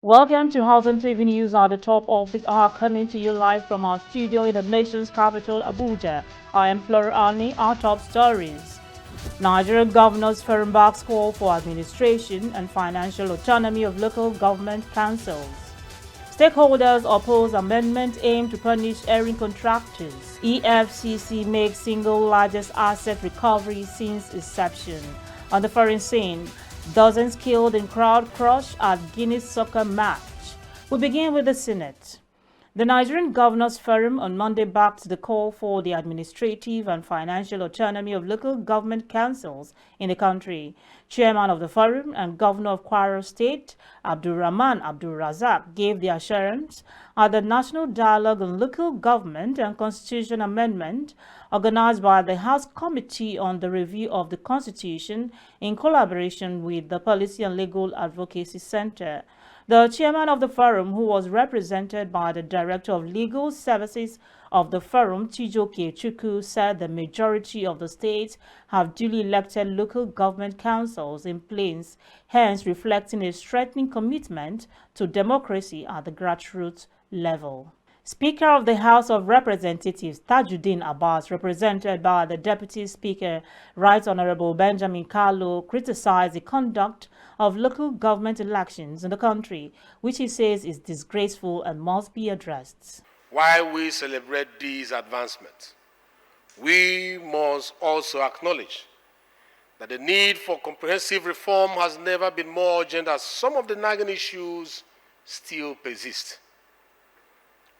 Welcome to Housing TV News at the top of the hour, coming to you live from our studio in the nation's capital, Abuja. I am Flora Ani. Our top stories. Nigerian governors firm backs call for administration and financial autonomy of local government councils. Stakeholders oppose amendment aimed to punish erring contractors. EFCC makes single largest asset recovery since inception. On the foreign scene, dozens killed in crowd crush at Guinness soccer match. We begin with the Senate. The Nigerian Governors Forum on Monday backed the call for the administrative and financial autonomy of local government councils in the country. Chairman of the forum and Governor of Kwara State, Abdulrahman Abdulrazak, gave the assurance at the National Dialogue on Local Government and Constitution Amendment organized by the House Committee on the Review of the Constitution in collaboration with the Policy and Legal Advocacy Center. The chairman of the forum, who was represented by the Director of Legal Services of the forum, Chijoke Chukwu, said the majority of the states have duly elected local government councils in place, hence reflecting a strengthening commitment to democracy at the grassroots level. Speaker of the House of Representatives Tajuddin Abbas, represented by the Deputy Speaker, Right Honorable Benjamin Kalu, criticized the conduct of local government elections in the country, which he says is disgraceful and must be addressed. While we celebrate these advancements, we must also acknowledge that the need for comprehensive reform has never been more urgent, as some of the nagging issues still persist.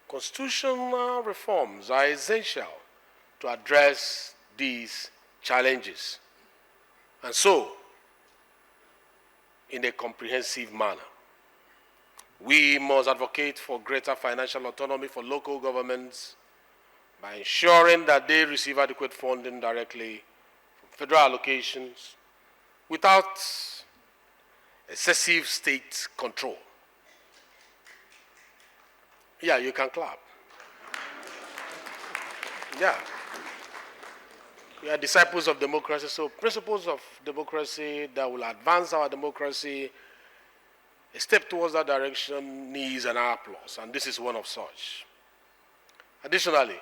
Constitutional reforms are essential to address these challenges, and so, in a comprehensive manner. We must advocate for greater financial autonomy for local governments by ensuring that they receive adequate funding directly from federal allocations without excessive state control. Yeah, you can clap. Yeah. We are disciples of democracy, so principles of democracy that will advance our democracy, a step towards that direction needs an applause, and this is one of such. Additionally,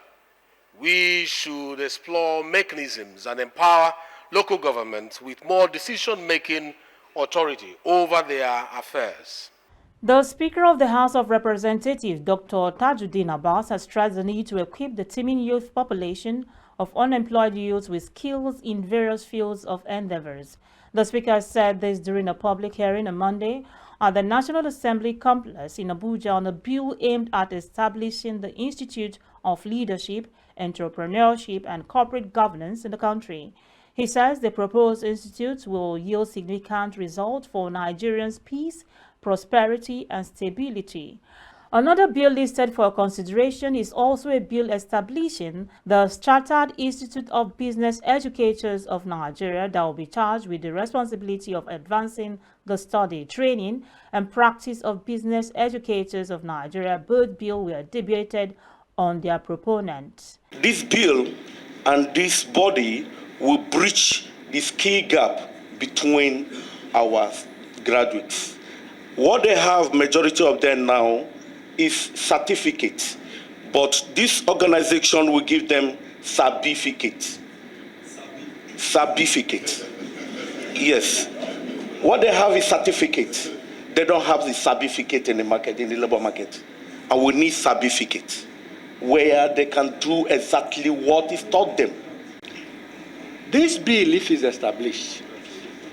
we should explore mechanisms and empower local governments with more decision-making authority over their affairs. The Speaker of the House of Representatives, Dr. Tajuddin Abbas, has stressed the need to equip the teeming youth population of unemployed youths with skills in various fields of endeavors. The Speaker said this during a public hearing on Monday at the National Assembly complex in Abuja on a bill aimed at establishing the Institute of Leadership, Entrepreneurship, and Corporate Governance in the country. He says the proposed institute will yield significant results for Nigerians' peace, prosperity, and stability. Another bill listed for consideration is also a bill establishing the Chartered Institute of Business Educators of Nigeria that will be charged with the responsibility of advancing the study, training, and practice of business educators of Nigeria. Both bills were debated on their proponents. This bill and this body will bridge the skill gap between our graduates. What they have, majority of them now, is certificate, but this organization will give them certificate. Certificate. Yes. What they have is certificate. They don't have the certificate in the market, in the labor market. And we need certificate where they can do exactly what is taught them. This bill, if it's established,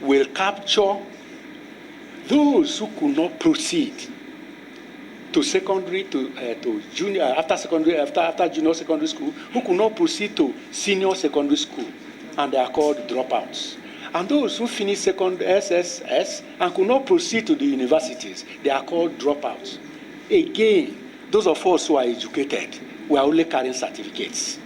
will capture those who could not proceed to secondary, to junior, after secondary, after junior secondary school, who could not proceed to senior secondary school, and they are called dropouts. And those who finish secondary SSS and could not proceed to the universities, they are called dropouts. Again, those of us who are educated, we are only carrying certificates.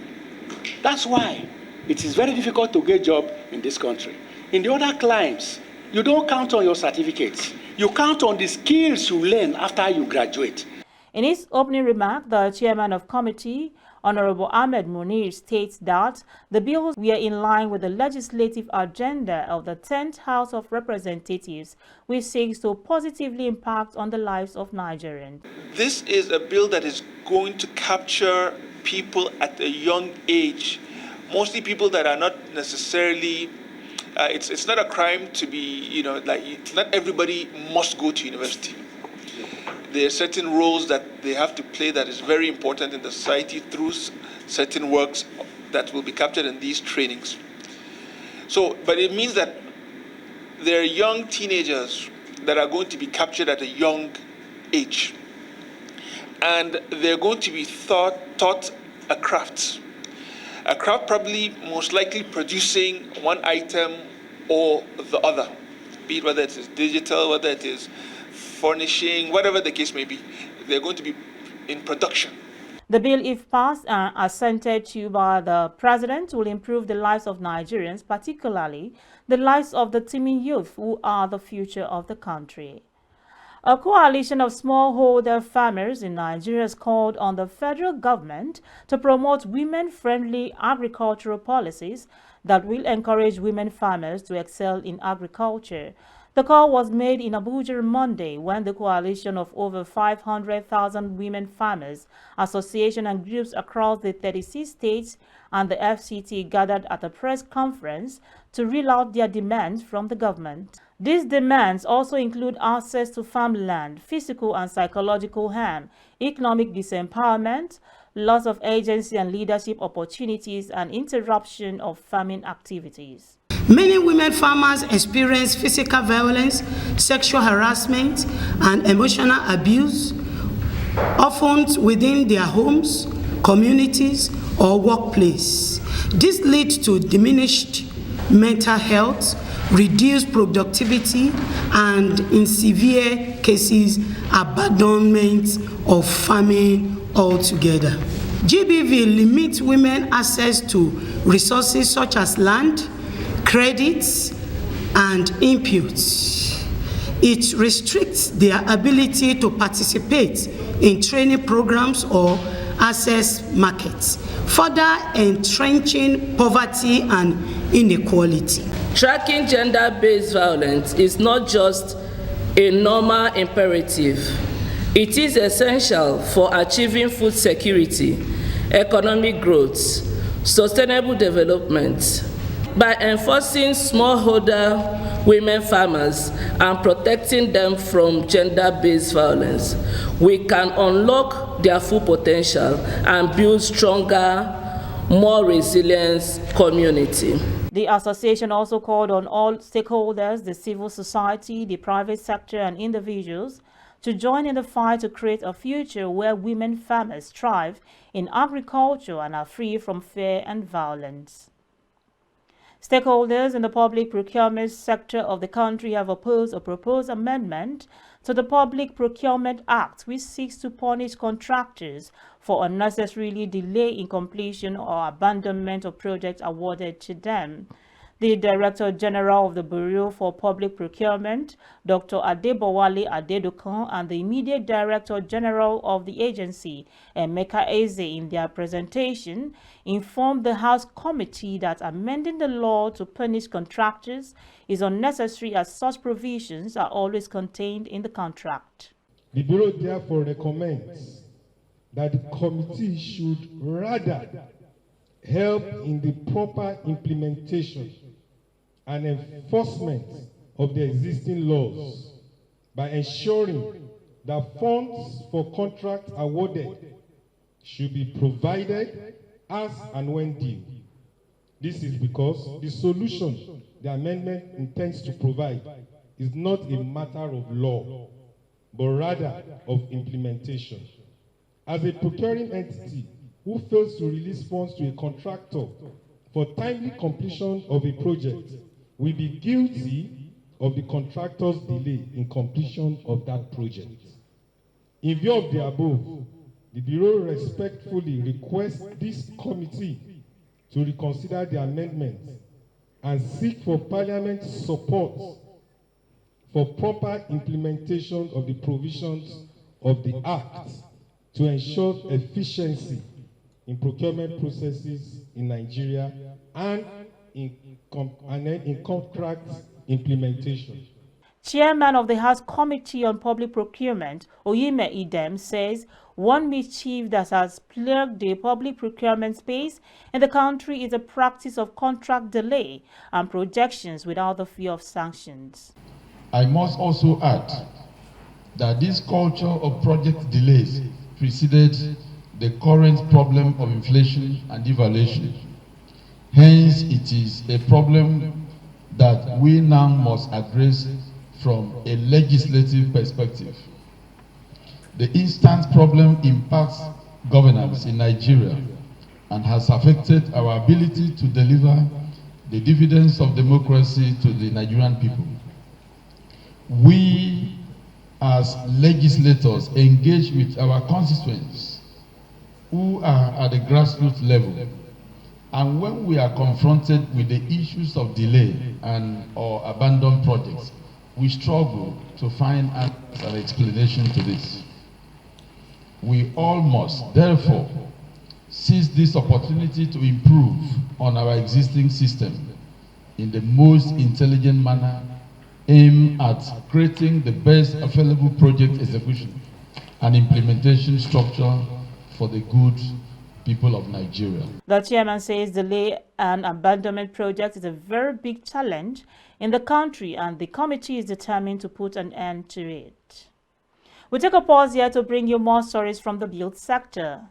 That's why it is very difficult to get a job in this country. In the other climes, you don't count on your certificates. You count on the skills you learn after you graduate. In his opening remark, the chairman of Committee Honorable Ahmed Munir states that the bills were in line with the legislative agenda of the 10th House of Representatives, which seeks to positively impact on the lives of Nigerians. This is a bill that is going to capture people at a young age, mostly people that are not necessarily, it's not a crime to be, not everybody must go to university. There are certain roles that they have to play that is very important in the society through certain works that will be captured in these trainings. So, but it means that there are young teenagers that are going to be captured at a young age. And they're going to be taught a craft. A craft probably most likely producing one item or the other, be it whether it is digital, whether it is furnishing, whatever the case may be, they're going to be in production. The bill, if passed and assented to by the President, will improve the lives of Nigerians, particularly the lives of the teeming youth who are the future of the country. A coalition of smallholder farmers in Nigeria has called on the federal government to promote women-friendly agricultural policies that will encourage women farmers to excel in agriculture. The call was made in Abuja Monday when the coalition of over 500,000 women farmers, associations and groups across the 36 states and the FCT gathered at a press conference to reel out their demands from the government. These demands also include access to farmland, physical and psychological harm, economic disempowerment, loss of agency and leadership opportunities, and interruption of farming activities. Many women farmers experience physical violence, sexual harassment, and emotional abuse, often within their homes, communities, or workplace. This leads to diminished mental health, reduced productivity, and in severe cases, abandonment of farming altogether. GBV limits women access to resources such as land, credits, and inputs. It restricts their ability to participate in training programs or access markets, further entrenching poverty and inequality. Tracking gender-based violence is not just a normal imperative. It is essential for achieving food security, economic growth, sustainable development. By enforcing smallholder women farmers and protecting them from gender-based violence, we can unlock their full potential and build stronger, more resilient community. The association also called on all stakeholders, the civil society, the private sector, and individuals to join in the fight to create a future where women farmers thrive in agriculture and are free from fear and violence. Stakeholders in the public procurement sector of the country have opposed a proposed amendment to the Public Procurement Act, which seeks to punish contractors for unnecessarily delay in completion or abandonment of projects awarded to them. The Director General of the Bureau for Public Procurement, Dr. Adebowale Adedokan, and the immediate Director General of the agency, Emeka Eze, in their presentation, informed the House Committee that amending the law to punish contractors is unnecessary as such provisions are always contained in the contract. The Bureau therefore recommends that the committee should rather help in the proper implementation and enforcement of the existing laws by ensuring that funds for contracts awarded should be provided as and when due. This is because the solution the amendment intends to provide is not a matter of law, but rather of implementation. As a procuring entity who fails to release funds to a contractor for timely completion of a project will be guilty of the contractor's delay in completion of that project. In view of the above, the Bureau respectfully requests this committee to reconsider the amendment and seek for Parliament's support for proper implementation of the provisions of the Act to ensure efficiency in procurement processes in Nigeria and in contract implementation. Chairman of the House Committee on Public Procurement, Oyime Idem, says one mischief that has plagued the public procurement space in the country is the practice of contract delay and projections without the fear of sanctions. I must also add that this culture of project delays preceded the current problem of inflation and devaluation. Hence, it is a problem that we now must address from a legislative perspective. The instant problem impacts governance in Nigeria and has affected our ability to deliver the dividends of democracy to the Nigerian people. We, as legislators, engage with our constituents who are at the grassroots level. And when we are confronted with the issues of delay or abandoned projects, we struggle to find answers and explanation to this. We all must, therefore, seize this opportunity to improve on our existing system in the most intelligent manner, aimed at creating the best available project execution and implementation structure for the good people of Nigeria. The chairman says delay and abandonment project is a very big challenge in the country and the committee is determined to put an end to it. We'll take a pause here to bring you more stories from the build sector.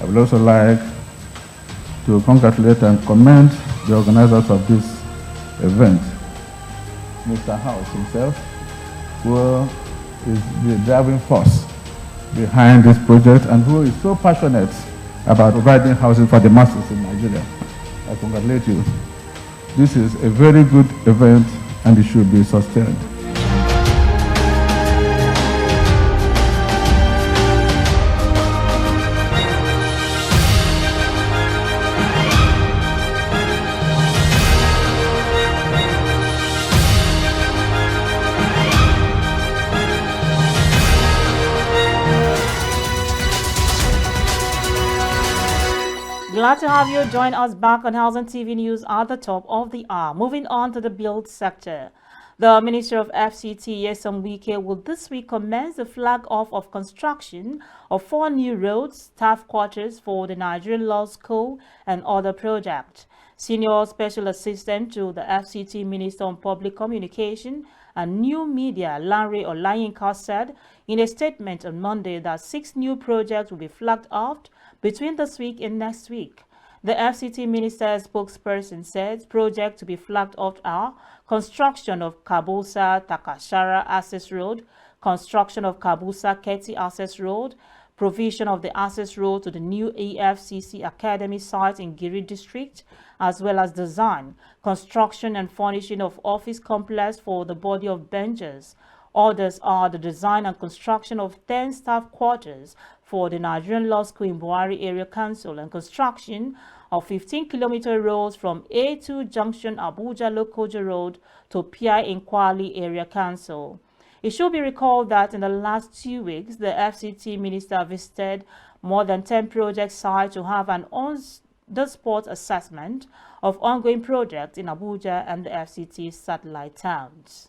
I would also like to congratulate and commend the organizers of this event, Mr. House himself, who is the driving force behind this project and who is so passionate about providing housing for the masses in Nigeria. I congratulate you. This is a very good event and it should be sustained. Glad to have you join us back on Housing TV News at the top of the hour. Moving on to the build sector. The Minister of FCT, Nyesom Wike, will this week commence the flag-off of construction of 4 new roads, staff quarters for the Nigerian Law School and other projects. Senior Special Assistant to the FCT Minister on Public Communication and New Media, Lanre Olayinka, said in a statement on Monday that 6 new projects will be flagged off between this week and next week. The FCT Minister's spokesperson said projects to be flagged off are construction of Kabusa-Takashara Access Road, construction of Kabusa-Keti Access Road, provision of the access road to the new AFCC Academy site in Giri District, as well as design, construction and furnishing of office complex for the body of benches. Others are the design and construction of 10 staff quarters for the Nigerian Law School in Buhari Area Council and construction of 15-kilometer roads from A2 Junction Abuja Lokoja Road to PI in Kwali Area Council. It should be recalled that in the last 2 weeks, the FCT Minister visited more than 10 project sites to have an on-the-spot assessment of ongoing projects in Abuja and the FCT satellite towns.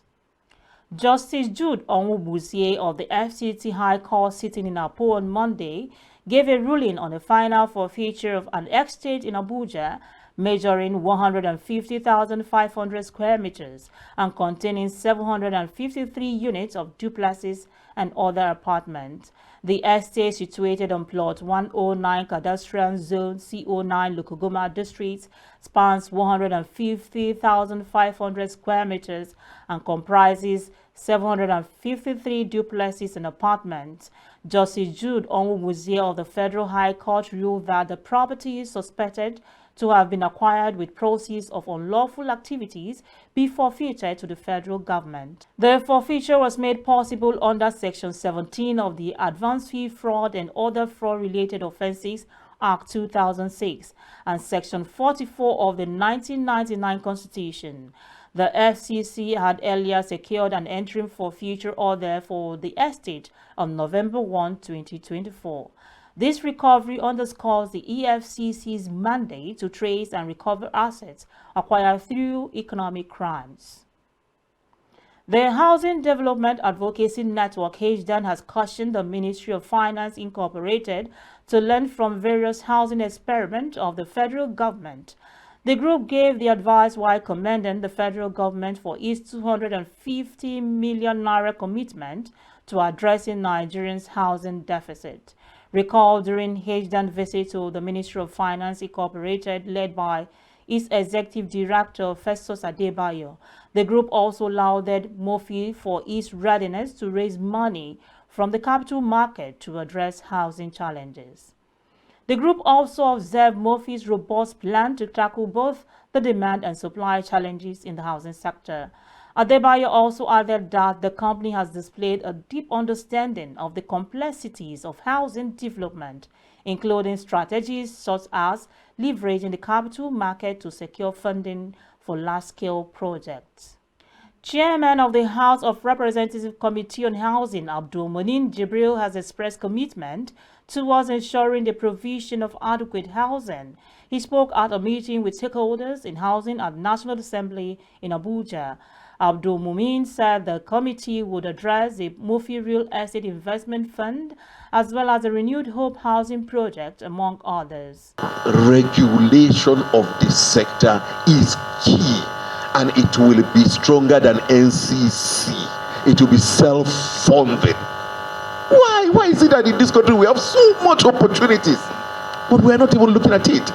Justice Jude Onwubuzie of the FCT High Court sitting in Apo on Monday gave a ruling on the final forfeiture of an estate in Abuja measuring 150,500 square meters and containing 753 units of duplexes and other apartments. The estate, situated on plot 109 Cadastral Zone CO9 Lukuguma District, spans 150,500 square meters and comprises 753 duplexes and apartments. Justice Jude Onwuzie of the Federal High Court ruled that the property is suspected to have been acquired with proceeds of unlawful activities be forfeited to the federal government. The forfeiture was made possible under Section 17 of the Advance Fee Fraud and Other Fraud-Related Offences Act 2006 and Section 44 of the 1999 Constitution. The FCC had earlier secured an interim forfeiture order for the estate on November 1, 2024. This recovery underscores the EFCC's mandate to trace and recover assets acquired through economic crimes. The Housing Development Advocacy Network, HDAN, has cautioned the Ministry of Finance Incorporated to learn from various housing experiments of the federal government. The group gave the advice while commending the federal government for its 250 million naira commitment to addressing Nigerians' housing deficit. Recalled during HDAN visit to the Ministry of Finance Incorporated, led by its Executive Director Festus Adebayo, the group also lauded MOFI for its readiness to raise money from the capital market to address housing challenges. The group also observed MOFI's robust plan to tackle both the demand and supply challenges in the housing sector. Adebayo also added that the company has displayed a deep understanding of the complexities of housing development, including strategies such as leveraging the capital market to secure funding for large-scale projects. Chairman of the House of Representatives Committee on Housing, Abdul Munin Jibril, has expressed commitment towards ensuring the provision of adequate housing. He spoke at a meeting with stakeholders in housing at National Assembly in Abuja. Abdul Mumin said the committee would address the MOFI Real Estate Investment Fund as well as the Renewed Hope Housing Project, among others. Regulation of this sector is key, and it will be stronger than NCC. It will be self-funding. Why is it that in this country we have so much opportunities, but we are not even looking at it?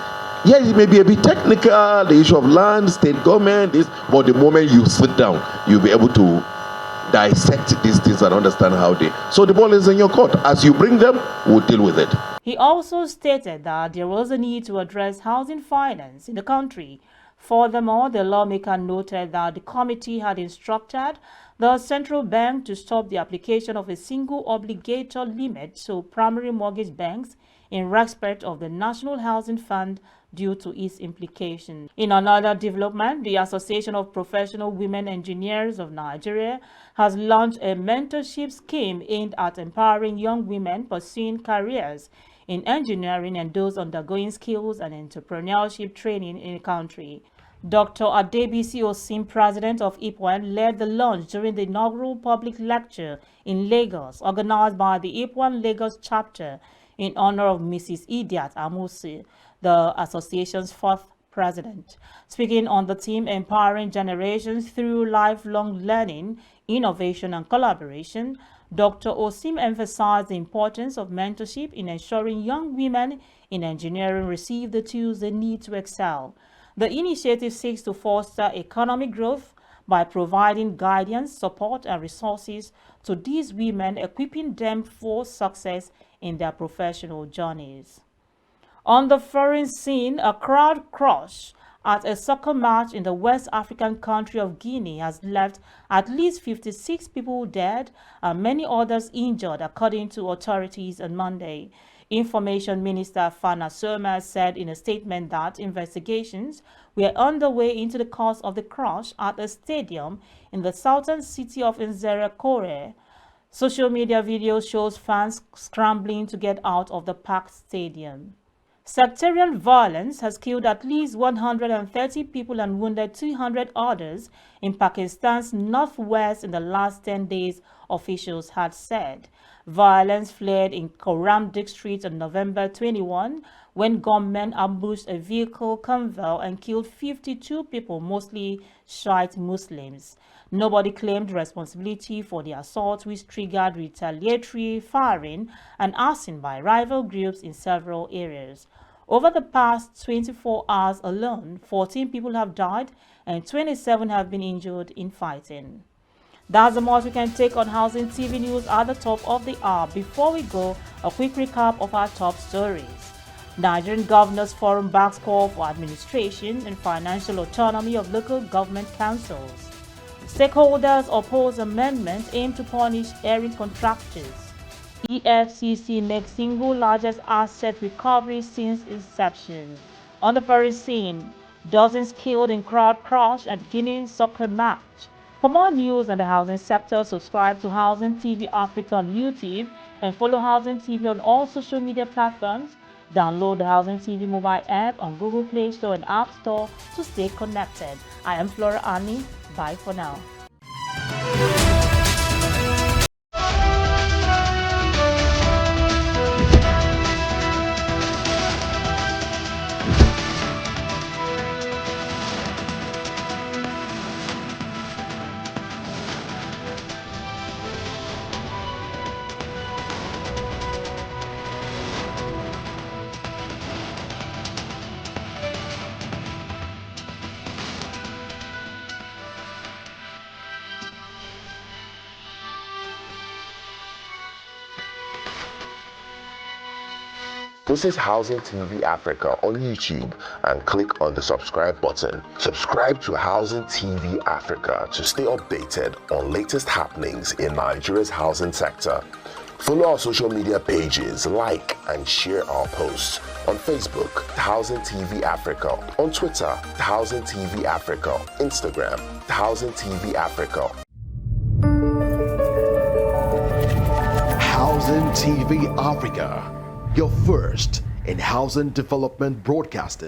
Yes, it may be a bit technical, the issue of land, state government, but the moment you sit down, you'll be able to dissect these things and understand how they... So the ball is in your court. As you bring them, we'll deal with it. He also stated that there was a need to address housing finance in the country. Furthermore, the lawmaker noted that the committee had instructed the central bank to stop the application of a single obligator limit to primary mortgage banks in respect of the National Housing Fund due to its implications. In another development, the Association of Professional Women Engineers of Nigeria has launched a mentorship scheme aimed at empowering young women pursuing careers in engineering and those undergoing skills and entrepreneurship training in the country. Dr. Adebisi Osim, president of IPWAN, led the launch during the inaugural public lecture in Lagos, organized by the IPWAN Lagos chapter in honor of Mrs. Idiat Amusi, the association's fourth president. Speaking on the theme Empowering Generations Through Lifelong Learning, Innovation and Collaboration, Dr. Osim emphasized the importance of mentorship in ensuring young women in engineering receive the tools they need to excel. The initiative seeks to foster economic growth by providing guidance, support, and resources to these women, equipping them for success in their professional journeys. On the foreign scene, a crowd crush at a soccer match in the West African country of Guinea has left at least 56 people dead and many others injured, according to authorities on Monday. Information Minister Fana Soma said in a statement that investigations were underway into the cause of the crash at a stadium in the southern city of Nzere-Kore. Social media video shows fans scrambling to get out of the packed stadium. Sectarian violence has killed at least 130 people and wounded 200 others in Pakistan's northwest in the last 10 days, officials had said. Violence flared in Koramdik Street on November 21 when gunmen ambushed a vehicle convoy and killed 52 people, mostly Shiite Muslims. Nobody claimed responsibility for the assault, which triggered retaliatory firing and arson by rival groups in several areas. Over the past 24 hours alone, 14 people have died and 27 have been injured in fighting. That's the most we can take on Housing TV News at the top of the hour. Before we go, a quick recap of our top stories. Nigerian Governors Forum backs call for administration and financial autonomy of local government councils. Stakeholders oppose amendment aimed to punish errant contractors. EFCC makes single largest asset recovery since inception. On the Paris scene, dozens killed in crowd crush at Guinea soccer match. For more news on the housing sector, subscribe to Housing TV Africa on YouTube and follow Housing TV on all social media platforms. Download the Housing TV mobile app on Google Play Store and App Store to stay connected. I am Flora Ani. Bye for now. Visit Housing TV Africa on YouTube and click on the subscribe button. Subscribe to Housing TV Africa to stay updated on latest happenings in Nigeria's housing sector. Follow our social media pages, like and share our posts. On Facebook, Housing TV Africa. On Twitter, Housing TV Africa. Instagram, Housing TV Africa. Housing TV Africa, your first in housing development broadcasting.